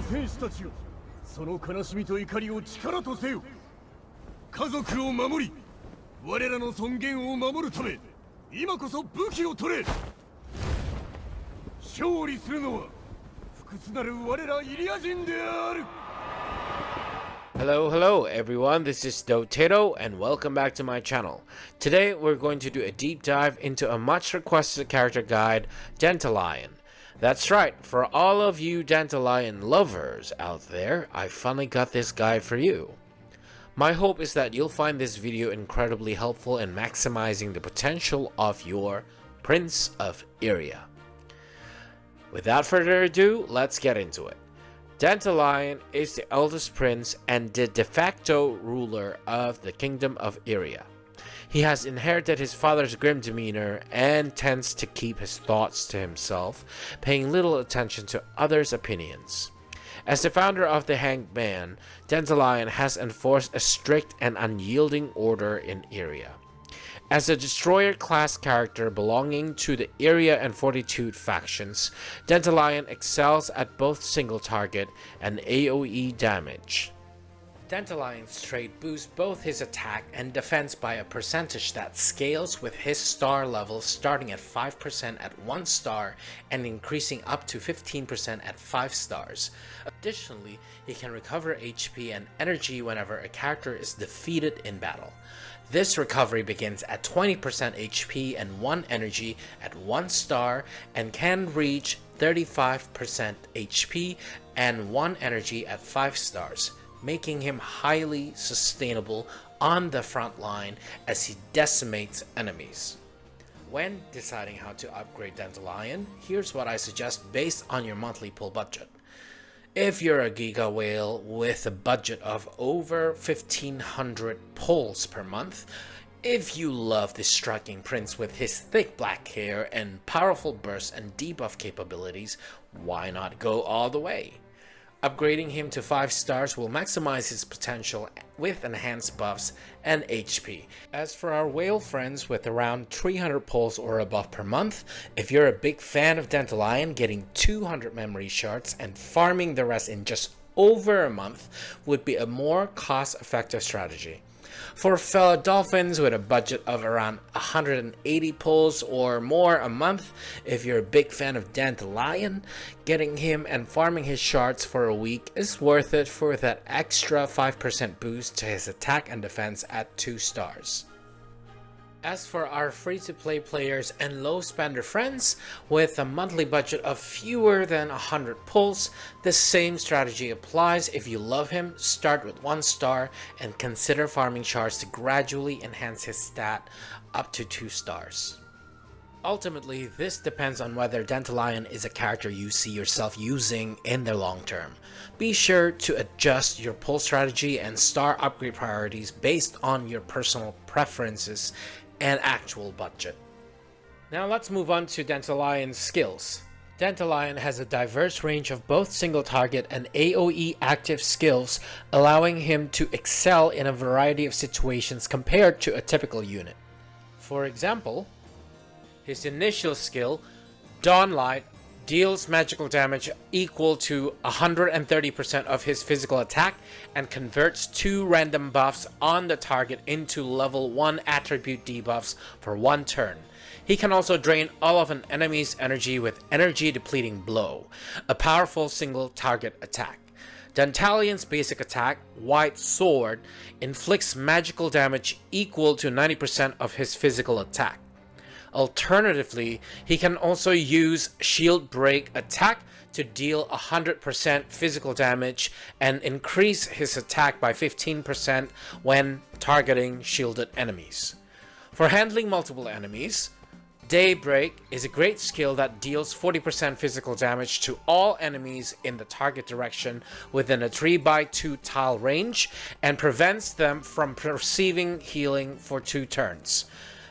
戦士たちよ、その悲しみと怒りを力とせよ。家族を守り、我らの尊厳を守るため、今こそ武器を取れ。勝利するのは不屈なる我らイリア人である。 Hello everyone, this is Dotato and welcome back to my channel. Today we're going to do a deep dive into a much requested character guide, Dantalion. That's right, for all of you Dantalion lovers out there, I finally got this guide for you. My hope is that you'll find this video incredibly helpful in maximizing the potential of your Prince of Irian. Without further ado, let's get into it. Dantalion is the eldest prince and the de facto ruler of the Kingdom of Irian. He has inherited his father's grim demeanor and tends to keep his thoughts to himself, paying little attention to others' opinions. As the founder of the Hanged Man, Dantalion has enforced a strict and unyielding order in Irian. As a destroyer-class character belonging to the Irian and Fortitude factions, Dantalion excels at both single-target and AoE damage. Dantalion's trait boosts both his attack and defense by a percentage that scales with his star level, starting at 5% at 1 star and increasing up to 15% at 5 stars. Additionally, he can recover HP and energy whenever a character is defeated in battle. This recovery begins at 20% HP and 1 energy at 1 star and can reach 35% HP and 1 energy at 5 stars, making him highly sustainable on the front line as he decimates enemies. When deciding how to upgrade Dantalion, here's what I suggest based on your monthly pull budget. If you're a Giga Whale with a budget of over 1500 pulls per month, if you love this striking prince with his thick black hair and powerful bursts and debuff capabilities, why not go all the way? Upgrading him to 5 stars will maximize his potential with enhanced buffs and HP. As for our whale friends with around 300 pulls or above per month, if you're a big fan of Dantalion, getting 200 memory shards and farming the rest in just over a month would be a more cost-effective strategy. For fellow dolphins with a budget of around 180 pulls or more a month, if you're a big fan of Dantalion, getting him and farming his shards for a week is worth it for that extra 5% boost to his attack and defense at 2 stars. As for our free-to-play players and low-spender friends, with a monthly budget of fewer than 100 pulls, the same strategy applies. If you love him, start with 1 star and consider farming shards to gradually enhance his stat up to 2 stars. Ultimately, this depends on whether Dantalion is a character you see yourself using in the long term. Be sure to adjust your pull strategy and star upgrade priorities based on your personal preferences and actual budget. Now let's move on to Dantalion's skills. Dantalion has a diverse range of both single target and AoE active skills, allowing him to excel in a variety of situations compared to a typical unit. For example, his initial skill, Dawnlight, deals magical damage equal to 130% of his physical attack and converts 2 random buffs on the target into level 1 attribute debuffs for 1 turn. He can also drain all of an enemy's energy with Energy Depleting Blow, a powerful single target attack. Dantalion's basic attack, White Sword, inflicts magical damage equal to 90% of his physical attack. Alternatively, he can also use Shield Break attack to deal 100% physical damage and increase his attack by 15% when targeting shielded enemies. For handling multiple enemies, Daybreak is a great skill that deals 40% physical damage to all enemies in the target direction within a 3x2 tile range and prevents them from receiving healing for 2 turns.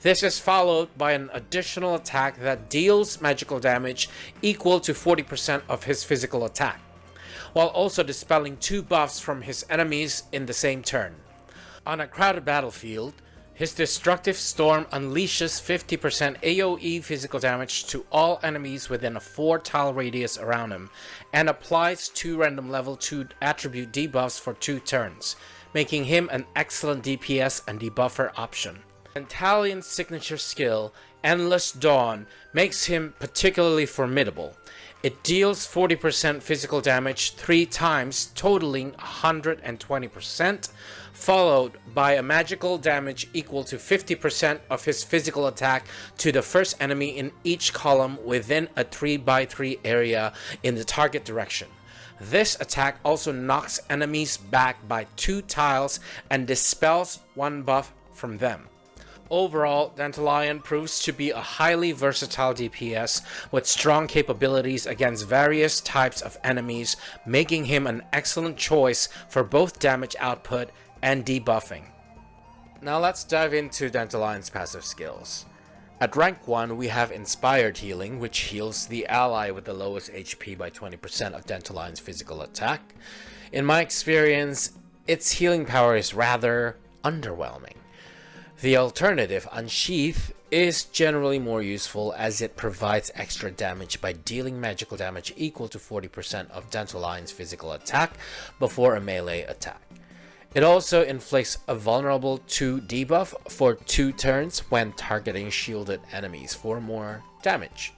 This is followed by an additional attack that deals magical damage equal to 40% of his physical attack, while also dispelling 2 buffs from his enemies in the same turn. On a crowded battlefield, His Destructive Storm unleashes 50% AoE physical damage to all enemies within a 4-tile radius around him, and applies 2 random level 2 attribute debuffs for 2 turns, making him an excellent DPS and debuffer option. Dantalion's signature skill, Endless Dawn, makes him particularly formidable. It deals 40% physical damage 3 times, totaling 120%, followed by a magical damage equal to 50% of his physical attack to the first enemy in each column within a 3x3 area in the target direction. This attack also knocks enemies back by 2 tiles and dispels 1 buff from them. Overall, Dantalion proves to be a highly versatile DPS with strong capabilities against various types of enemies, making him an excellent choice for both damage output and debuffing. Now let's dive into Dantalion's passive skills. At rank 1, we have Inspired Healing, which heals the ally with the lowest HP by 20% of Dantalion's physical attack. In my experience, its healing power is rather underwhelming. The alternative, Unsheath, is generally more useful as it provides extra damage by dealing magical damage equal to 40% of Dantalion's physical attack before a melee attack. It also inflicts a vulnerable 2 debuff for 2 turns when targeting shielded enemies for more damage.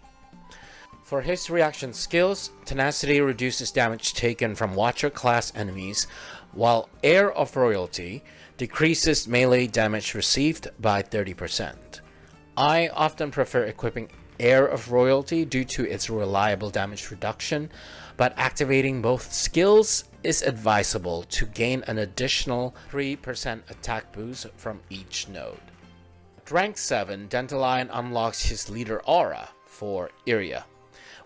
For his reaction skills, Tenacity reduces damage taken from Watcher class enemies, while Heir of Royalty decreases melee damage received by 30%. I often prefer equipping Heir of Royalty due to its reliable damage reduction, but activating both skills is advisable to gain an additional 3% attack boost from each node. At rank 7, Dantalion unlocks his Leader Aura for Irian,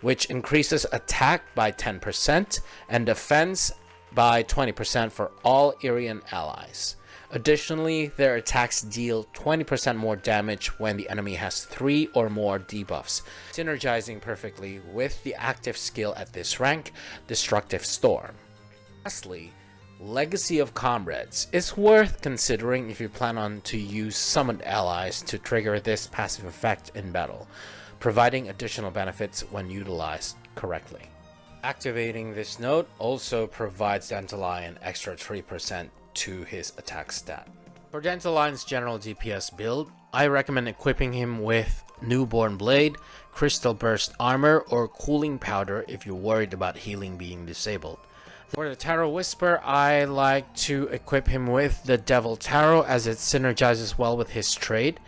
which increases attack by 10% and defense by 20% for all Irian allies. Additionally, their attacks deal 20% more damage when the enemy has 3 or more debuffs, synergizing perfectly with the active skill at this rank, Destructive Storm. Lastly, Legacy of Comrades is worth considering if you plan on to use summoned allies to trigger this passive effect in battle, providing additional benefits when utilized correctly. Activating this node also provides Dantalion extra 3% to his attack stat. For Dantalion's general DPS build, I recommend equipping him with Newborn Blade, Crystal Burst Armor, or Cooling Powder if you're worried about healing being disabled. For the Tarot Whisper, I like to equip him with the Devil Tarot as it synergizes well with his trade.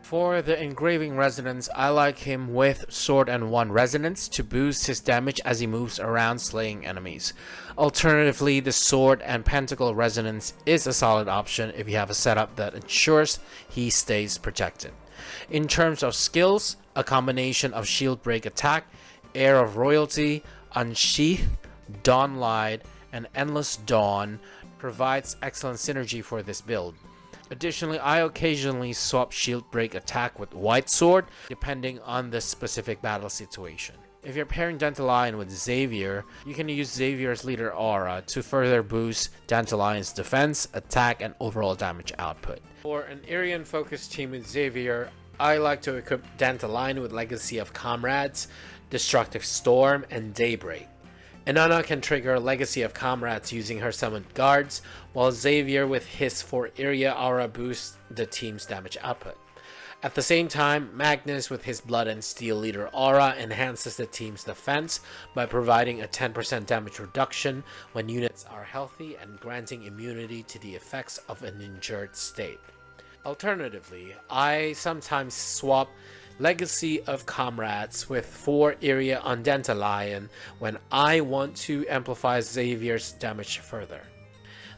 For the Engraving Resonance, I like him with Sword and Wand Resonance to boost his damage as he moves around slaying enemies. Alternatively, the Sword and Pentacle Resonance is a solid option if you have a setup that ensures he stays protected. In terms of skills, a combination of Shield Break Attack, Heir of Royalty, Unsheath, Dawnlight, and Endless Dawn provides excellent synergy for this build. Additionally, I occasionally swap Shield Break Attack with White Sword, depending on the specific battle situation. If you're pairing Dantalion with Xavier, you can use Xavier's Leader Aura to further boost Dantalion's defense, attack, and overall damage output. For an Irian-focused team with Xavier, I like to equip Dantalion with Legacy of Comrades, Destructive Storm, and Daybreak. Inanna can trigger Legacy of Comrades using her summoned guards, while Xavier with his for Irian Aura boosts the team's damage output. At the same time, Magnus with his Blood and Steel Leader Aura enhances the team's defense by providing a 10% damage reduction when units are healthy and granting immunity to the effects of an injured state. Alternatively, I sometimes swap Legacy of Comrades with 4 Irian on Dantalion when I want to amplify Xavier's damage further.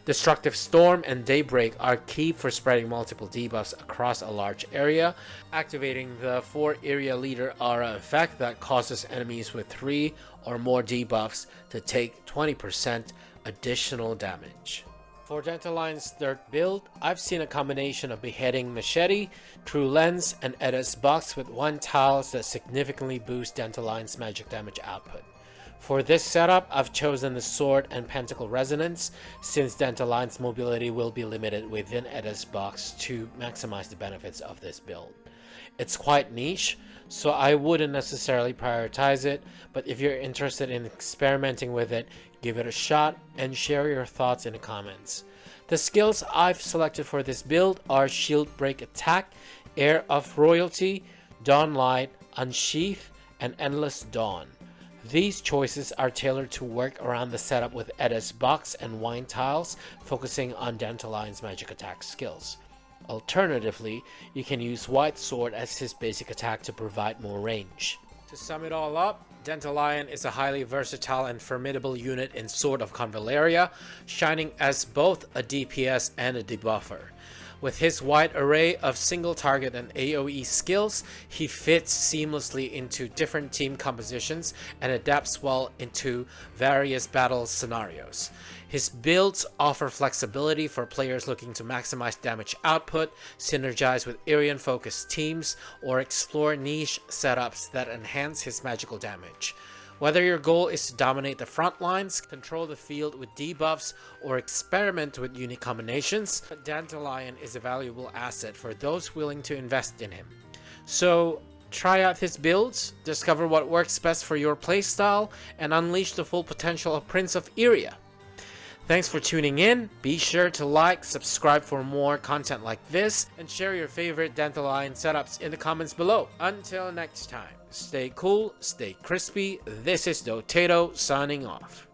Destructive Storm and Daybreak are key for spreading multiple debuffs across a large area, activating the 4 Irian Leader Aura effect that causes enemies with 3 or more debuffs to take 20% additional damage. For Dantalion's third build, I've seen a combination of Beheading Machete, True Lens, and Edda's Box with 1 tiles that significantly boost Dantalion's magic damage output. For this setup, I've chosen the Sword and Pentacle Resonance, since Dantalion's mobility will be limited within Edda's box to maximize the benefits of this build. It's quite niche, so I wouldn't necessarily prioritize it, but if you're interested in experimenting with it, give it a shot and share your thoughts in the comments. The skills I've selected for this build are Shield Break Attack, Heir of Royalty, Dawn Light, Unsheath, and Endless Dawn. These choices are tailored to work around the setup with Edda's box and wine tiles, focusing on Dantalion's magic attack skills. Alternatively, you can use White Sword as his basic attack to provide more range. To sum it all up, Dantalion is a highly versatile and formidable unit in Sword of Convallaria, shining as both a DPS and a debuffer. With his wide array of single target and AoE skills, he fits seamlessly into different team compositions and adapts well into various battle scenarios. His builds offer flexibility for players looking to maximize damage output, synergize with Irian focused teams, or explore niche setups that enhance his magical damage. Whether your goal is to dominate the front lines, control the field with debuffs, or experiment with unique combinations, Dantalion is a valuable asset for those willing to invest in him. So try out his builds, discover what works best for your playstyle, and unleash the full potential of Prince of Irian. Thanks for tuning in. Be sure to like, subscribe for more content like this, and share your favorite Dantalion setups in the comments below. Until next time, stay cool, stay crispy. This is Dotato signing off.